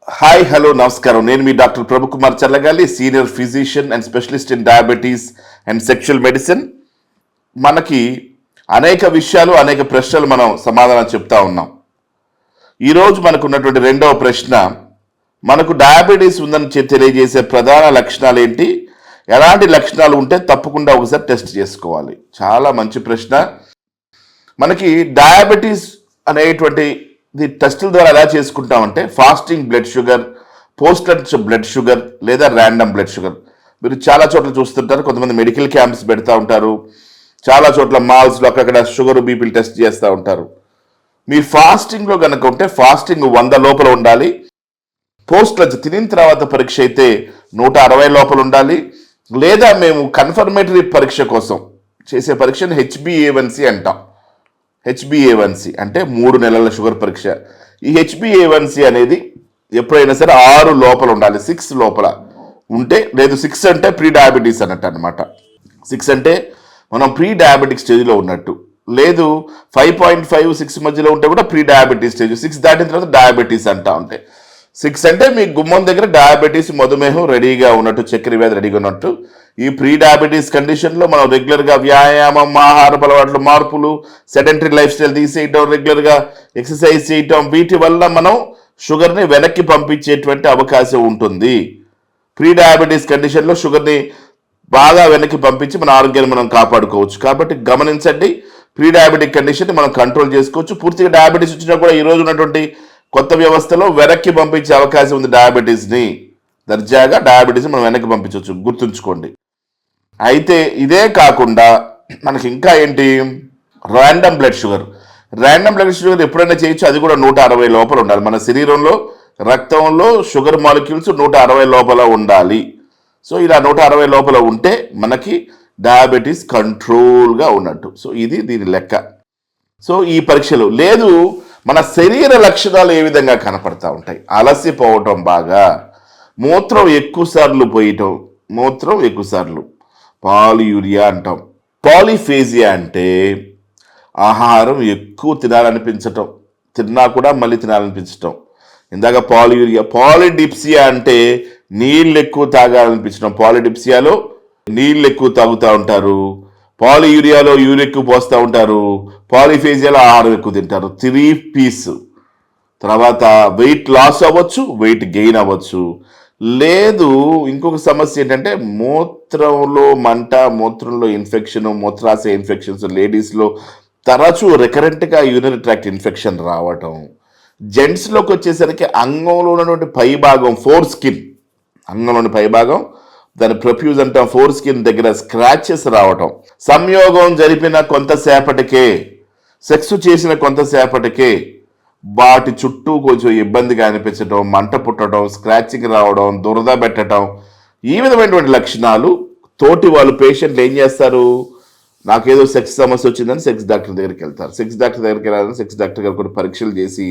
Hi hello నమస్కారం. నేను మీ doctor Prabhu Kumar చల్లగాలి, senior physician and specialist in diabetes and sexual medicine. మనకి అనేక విషయాలు, అనేక ప్రశ్నలు మనం సమాధానం చెప్తా ఉన్నాం. ఈరోజు మనకు ఉన్నటువంటి రెండవ ప్రశ్న, మనకు డయాబెటీస్ ఉందని తెలియజేసే ప్రధాన లక్షణాలు ఏంటి, ఎలాంటి లక్షణాలు ఉంటే తప్పకుండా ఒకసారి టెస్ట్ చేసుకోవాలి. చాలా మంచి ప్రశ్న. మనకి డయాబెటీస్ అనేటువంటి టెస్టుల ద్వారా ఎలా చేసుకుంటామంటే fasting blood sugar, post lunch blood sugar లేదా ర్యాండమ్ బ్లడ్ షుగర్. మీరు చాలా చోట్ల చూస్తుంటారు, కొంతమంది మెడికల్ క్యాంప్స్ పెడతా ఉంటారు, చాలా చోట్ల మాల్స్లో అక్కడక్కడ షుగర్ బీపీలు టెస్ట్ చేస్తూ ఉంటారు. మీ ఫాస్టింగ్లో కనుక ఉంటే ఫాస్టింగ్ 100 లోపల ఉండాలి. పోస్ట్ లంచ్ తినిన తర్వాత పరీక్ష అయితే 160 లోపల ఉండాలి. లేదా మేము కన్ఫర్మేటరీ పరీక్ష కోసం చేసే పరీక్షను HbA1c అంటాం. HbA1c అంటే 3 నెలల షుగర్ పరీక్ష. ఈ HbA1c అనేది ఎప్పుడైనా సరే 6 లోపల ఉండాలి. 6 లోపల ఉంటే, లేదు 6 అంటే ప్రీ డయాబెటీస్ అన్నట్టు అనమాట. 6 అంటే మనం ప్రీ డయాబెటిక్ స్టేజ్లో ఉన్నట్టు. లేదు 5.5, 6 మధ్యలో ఉంటే కూడా ప్రీ డయాబెటీస్ స్టేజ్. 6 దాటిన తర్వాత డయాబెటీస్ అంటా ఉంటే. 6 అంటే మీ గుమ్మం దగ్గర డయాబెటీస్, మధుమేహం రెడీగా ఉన్నట్టు, చక్కెర వ్యాధి రెడీగా ఉన్నట్టు. ఈ ప్రీ డయాబెటీస్ కండిషన్లో మనం రెగ్యులర్గా వ్యాయామం, ఆహారపు అలవాట్ల మార్పులు, సెడెంటరీ లైఫ్ స్టైల్ తీసేయటం, రెగ్యులర్గా ఎక్సర్సైజ్ చేయటం, వీటి వల్ల మనం షుగర్ని వెనక్కి పంపించేటువంటి అవకాశం ఉంటుంది. ప్రీ డయాబెటీస్ కండిషన్లో షుగర్ని బాగా వెనక్కి పంపించి మన ఆరోగ్యాన్ని మనం కాపాడుకోవచ్చు. కాబట్టి గమనించండి, ప్రీ డయాబెటిక్ కండిషన్ని మనం కంట్రోల్ చేసుకోవచ్చు. పూర్తిగా డయాబెటీస్ వచ్చినా కూడా ఈరోజు ఉన్నటువంటి కొత్త వ్యవస్థలో వెనక్కి పంపించే అవకాశం ఉంది. డయాబెటీస్ని దర్జాగా డయాబెటీస్ని మనం వెనక్కి పంపించవచ్చు, గుర్తుంచుకోండి. అయితే ఇదే కాకుండా మనకి ఇంకా ఏంటి, random blood sugar. Random blood sugar ఎప్పుడైనా చేయొచ్చు, అది కూడా 160 లోపల ఉండాలి. మన శరీరంలో రక్తంలో షుగర్ మాలిక్యూల్స్ 160 లోపల ఉండాలి. సో ఇలా 160 లోపల ఉంటే మనకి డయాబెటీస్ కంట్రోల్గా ఉన్నట్టు. సో ఇది దీని లెక్క. సో ఈ పరీక్షలు లేదు, మన శరీర లక్షణాలు ఏ విధంగా కనపడతా ఉంటాయి. అలసిపోవటం, బాగా మూత్రం ఎక్కువసార్లు పోయటం, మూత్రం ఎక్కువసార్లు, పాలియూరియా అంటాం. పాలిఫేజియా అంటే ఆహారం ఎక్కువ తినాలనిపించటం, తిన్నా కూడా మళ్ళీ తినాలనిపించటం. ఇందాక పాలియూరియా. పాలిడిప్సియా అంటే నీళ్ళు ఎక్కువ తాగాలనిపించడం. పాలిడిప్సియాలో నీళ్ళు ఎక్కువ తాగుతూ ఉంటారు, పాలియూరియాలో యూరియా ఎక్కువ పోస్తూ ఉంటారు, పాలిఫేజియాలో ఆహారం ఎక్కువ తింటారు. 3 P's. తర్వాత వెయిట్ లాస్ అవ్వచ్చు, వెయిట్ గెయిన్ అవ్వచ్చు. లేదు ఇంకొక సమస్య ఏంటంటే మూత్రంలో మంట, మూత్రంలో ఇన్ఫెక్షన్, మూత్రాశయ ఇన్ఫెక్షన్స్ లేడీస్లో తరచూ రికరెంట్గా యూరినరీ ట్రాక్ట్ ఇన్ఫెక్షన్ రావటం. జెంట్స్లోకి వచ్చేసరికి అంగంలో ఉన్నటువంటి పైభాగం, ఫోర్ స్కిన్, అంగంలోని పైభాగం, దాని ప్రొఫ్యూజ్ అంటాం, ఫోర్ స్కిన్ దగ్గర స్క్రాచెస్ రావటం. సంయోగం జరిపిన కొంతసేపటికే, సెక్స్ చేసిన కొంతసేపటికే వాటి చుట్టూ కొంచెం ఇబ్బందిగా అనిపించడం, మంట పుట్టడం, స్క్రాచింగ్ రావడం, దురద పెట్టడం, ఈ విధమైనటువంటి లక్షణాలు తోటి వాళ్ళు పేషెంట్లు ఏం చేస్తారు, నాకేదో సెక్స్ సమస్య వచ్చిందని సెక్స్ డాక్టర్ దగ్గరికి వెళ్తారు. సెక్స్ డాక్టర్ దగ్గరికి వెళ్ళాలని సెక్స్ డాక్టర్ గారు కొన్ని పరీక్షలు చేసి,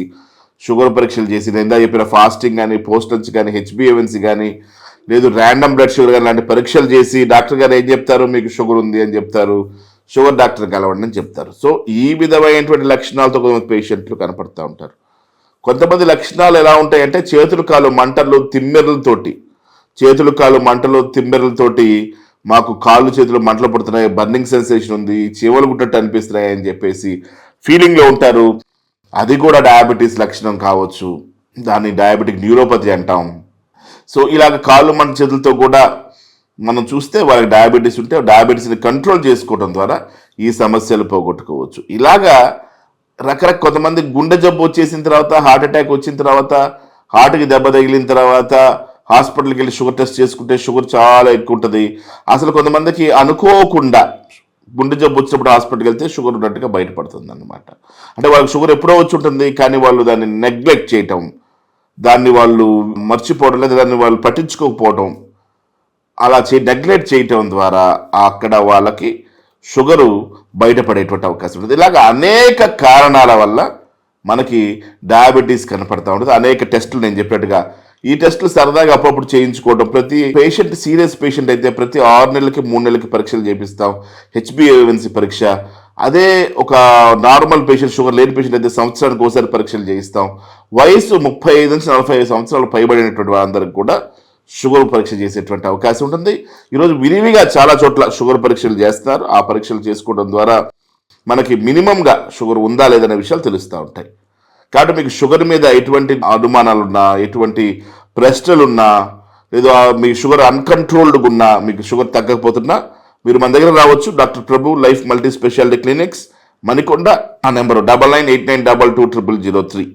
షుగర్ పరీక్షలు చేసి, నేను చెప్పిన ఫాస్టింగ్ కానీ, పోస్ట్ లంచ్ కానీ, HbA1c కానీ, లేదు ర్యాండమ్ బ్లడ్ షుగర్ కానీ లాంటి పరీక్షలు చేసి డాక్టర్ గారు ఏం చెప్తారు, మీకు షుగర్ ఉంది అని చెప్తారు, షుగర్ డాక్టర్ కలవండి అని చెప్తారు. సో ఈ విధమైనటువంటి లక్షణాలతో కొంతమంది పేషెంట్లు కనపడుతూ ఉంటారు. కొంతమంది లక్షణాలు ఎలా ఉంటాయంటే చేతులు కాలు మంటలు, తిమ్మెరలతోటి, చేతులు కాలు మంటలు, తిమ్మెరలతోటి మాకు కాళ్ళు చేతులు మంటలు పడుతున్నాయి, బర్నింగ్ సెన్సేషన్ ఉంది, చెవులు గుట్టట్టు అనిపిస్తున్నాయి అని చెప్పేసి ఫీలింగ్లో ఉంటారు. అది కూడా డయాబెటీస్ లక్షణం కావచ్చు. దాన్ని డయాబెటిక్ న్యూరోపతి అంటాం. సో ఇలాగ కాళ్ళు మంట, చేతులతో కూడా మనం చూస్తే వాళ్ళకి డయాబెటీస్ ఉంటే డయాబెటీస్ని కంట్రోల్ చేసుకోవడం ద్వారా ఈ సమస్యలు పోగొట్టుకోవచ్చు. ఇలాగా రకరకాల, కొంతమంది గుండె జబ్బు వచ్చేసిన తర్వాత, హార్ట్ అటాక్ వచ్చిన తర్వాత, హార్ట్కి దెబ్బ తగిలిన తర్వాత హాస్పిటల్కి వెళ్ళి షుగర్ టెస్ట్ చేసుకుంటే షుగర్ చాలా ఎక్కువ ఉంటుంది. అసలు కొంతమందికి అనుకోకుండా గుండె జబ్బు వచ్చినప్పుడు హాస్పిటల్కి వెళ్తే షుగర్ ఉన్నట్టుగా బయటపడుతుంది అన్నమాట. అంటే వాళ్ళకి షుగర్ ఎప్పుడో వచ్చి ఉంటుంది, కానీ వాళ్ళు దాన్ని నెగ్లెక్ట్ చేయటం, దాన్ని వాళ్ళు మర్చిపోవడం, లేదా దాన్ని వాళ్ళు పట్టించుకోకపోవడం, అలా నెగ్లెక్ట్ చేయటం ద్వారా అక్కడ వాళ్ళకి షుగరు బయటపడేటువంటి అవకాశం ఉంటుంది. ఇలాగ అనేక కారణాల వల్ల మనకి డయాబెటీస్ కనపడతా ఉంటుంది. అనేక టెస్టులు నేను చెప్పినట్టుగా ఈ టెస్టులు సరదాగా అప్పుడప్పుడు చేయించుకోవడం. ప్రతి పేషెంట్, సీరియస్ పేషెంట్ అయితే ప్రతి 6 నెలలకి 3 నెలలకి పరీక్షలు చేపిస్తాం. HbA1c పరీక్ష, అదే ఒక నార్మల్ పేషెంట్, షుగర్ లేని పేషెంట్ అయితే సంవత్సరానికి ఒకసారి పరీక్షలు చేయిస్తాం. వయసు 35 నుంచి 45 సంవత్సరాలు పైబడినటువంటి వారందరికి కూడా షుగర్ పరీక్ష చేసేటువంటి అవకాశం ఉంటుంది. ఈరోజు విరివిగా చాలా చోట్ల షుగర్ పరీక్షలు చేస్తున్నారు. ఆ పరీక్షలు చేసుకోవడం ద్వారా మనకి మినిమంగా షుగర్ ఉందా లేదనే విషయాలు తెలుస్తూ ఉంటాయి. కాబట్టి మీకు షుగర్ మీద ఎటువంటి అనుమానాలున్నా, ఎటువంటి ప్రశ్నలున్నా, లేదా మీ షుగర్ అన్కంట్రోల్డ్గా ఉన్నా, మీకు షుగర్ తగ్గకపోతున్నా మీరు మన దగ్గర రావచ్చు. Doctor Prabhu life multi speciality clinics, Manikonda. ఆ నెంబరు 9989220003.